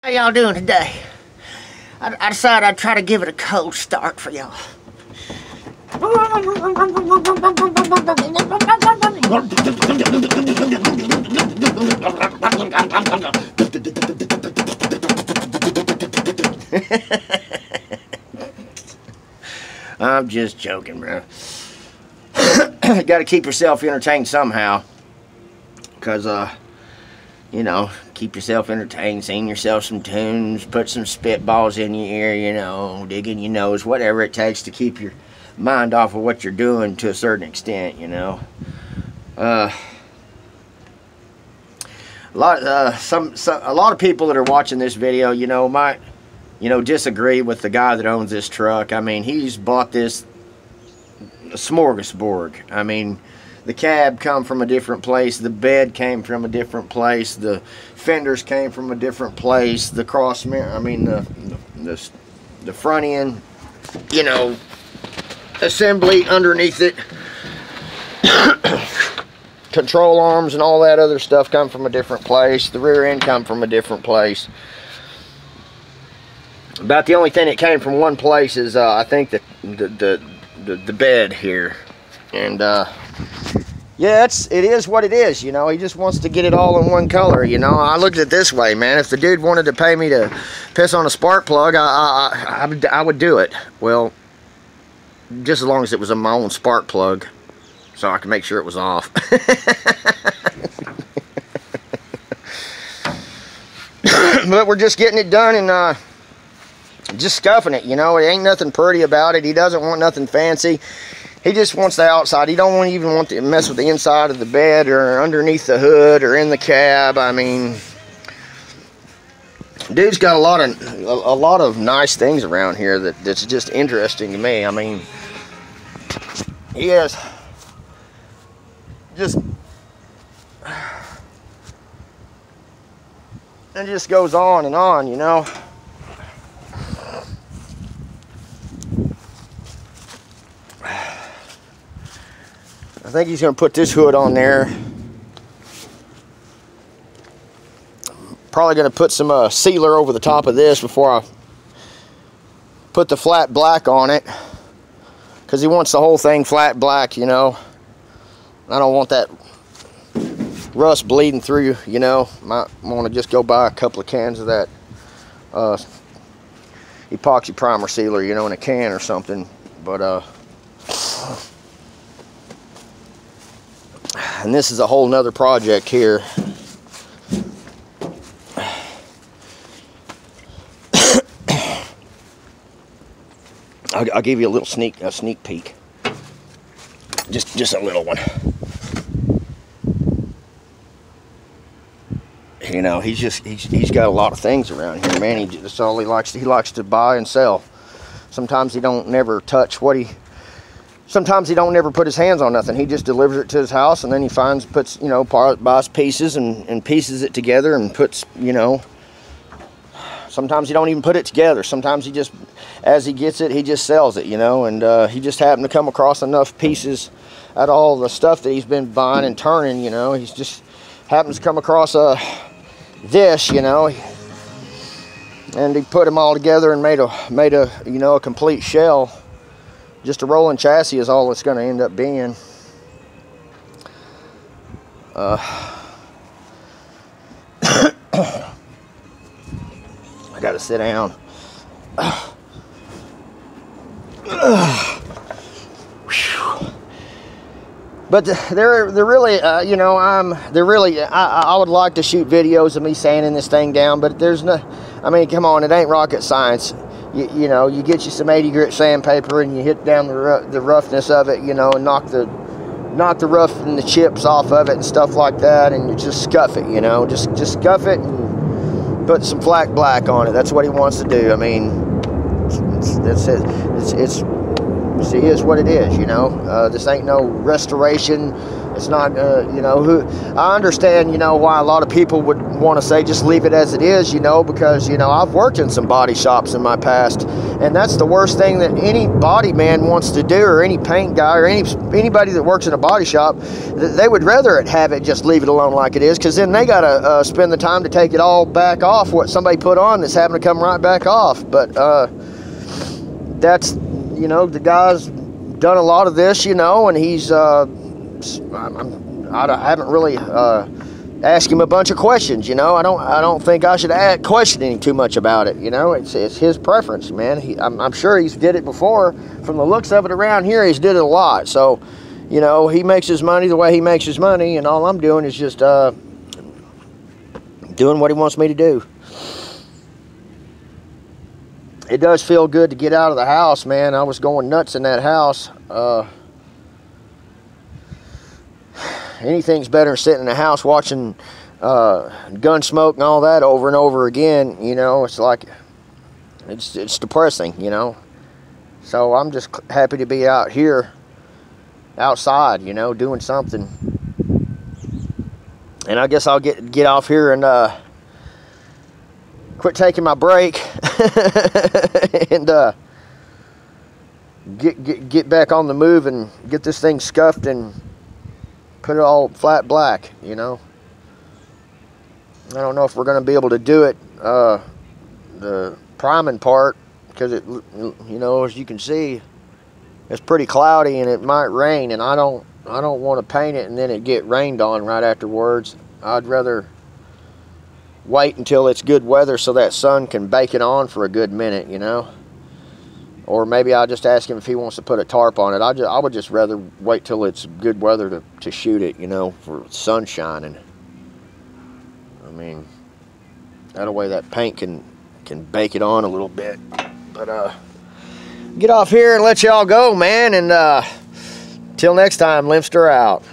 How y'all doing today? I decided I'd try to give it a cold start for y'all. I'm just joking, bro. Got to keep yourself entertained somehow. Because, you know, keep yourself entertained, sing yourself some tunes, put some spitballs in your ear, you know, dig in your nose, whatever it takes to keep your mind off of what you're doing to a certain extent, you know. A lot of people that are watching this video, you know, might, you know, disagree with the guy that owns this truck. I mean, he's bought this smorgasbord. I mean, the cab come from a different place, the bed came from a different place, the fenders came from a different place, the cross mirror, I mean the front end, you know, assembly underneath it, control arms and all that other stuff come from a different place, the rear end come from a different place. About the only thing that came from one place is I think the bed here. And yeah, it is what it is, you know. He just wants to get it all in one color, you know. I looked at it this way, man. If the dude wanted to pay me to piss on a spark plug, I would do it. Well, just as long as it was my own spark plug, so I could make sure it was off. But we're just getting it done and just scuffing it, you know. It ain't nothing pretty about it. He doesn't want nothing fancy. He just wants the outside. He don't even want to mess with the inside of the bed or underneath the hood or in the cab. I mean, dude's got a lot of nice things around here that's just interesting to me. I mean, he has just, it just goes on and on, you know. I think he's going to put this hood on there. Probably going to put some sealer over the top of this before I put the flat black on it. Because he wants the whole thing flat black, you know. I don't want that rust bleeding through, you know. Might want to just go buy a couple of cans of that epoxy primer sealer, you know, in a can or something. But, and this is a whole nother project here. I'll give you a little sneak peek. Just a little one. You know, he's got a lot of things around here, man. That's all he likes. He likes to buy and sell. Sometimes he don't never touch what he. Sometimes he don't never put his hands on nothing. He just delivers it to his house, and then he puts, you know, buys pieces and pieces it together and puts, you know. Sometimes he don't even put it together. Sometimes he just, as he gets it, he just sells it, you know. And he just happened to come across enough pieces out of all the stuff that he's been buying and turning, you know. He's just happens to come across this, you know. And he put them all together and made a you know, a complete shell. Just a rolling chassis is all it's going to end up being. I got to sit down. But they're really, you know, I would like to shoot videos of me sanding this thing down, but there's no, I mean, come on, it ain't rocket science. You know, you get you some 80 grit sandpaper and you hit down the roughness of it, you know, and knock the rough and the chips off of it and stuff like that, and you just scuff it, you know, just scuff it and put some flat black on it. That's what he wants to do. I mean, that's it. It is what it is, you know. This ain't no restoration. It's not, you know, I understand, you know, why a lot of people would want to say just leave it as it is, you know, because, you know, I've worked in some body shops in my past, and that's the worst thing that any body man wants to do, or any paint guy, or anybody that works in a body shop. They would rather have it just leave it alone like it is, because then they got to spend the time to take it all back off, what somebody put on that's having to come right back off. But that's, you know, the guy's done a lot of this, you know, and he's... I haven't really asked him a bunch of questions, you know. I don't think I should question him too much about it, you know. It's his preference, man. I'm sure he's did it before. From the looks of it around here, he's did it a lot. So, you know, he makes his money the way he makes his money, and all I'm doing is just doing what he wants me to do. It does feel good to get out of the house, man. I was going nuts in that house. Anything's better than sitting in the house watching gun smoke and all that over and over again. You know, it's like, it's depressing, you know. So I'm just happy to be out here, outside, you know, doing something. And I guess I'll get off here and quit taking my break and get back on the move and get this thing scuffed and put it all flat black, you know. I don't know if we're going to be able to do it, the priming part, because it, you know, as you can see, it's pretty cloudy and it might rain, and I don't want to paint it and then it get rained on right afterwards. I'd rather wait until it's good weather so that sun can bake it on for a good minute, you know. Or maybe I'll just ask him if he wants to put a tarp on it. I would just rather wait till it's good weather to shoot it, you know, for sun shining. I mean, that way that paint can bake it on a little bit. But get off here and let y'all go, man. And till next time, Limster out.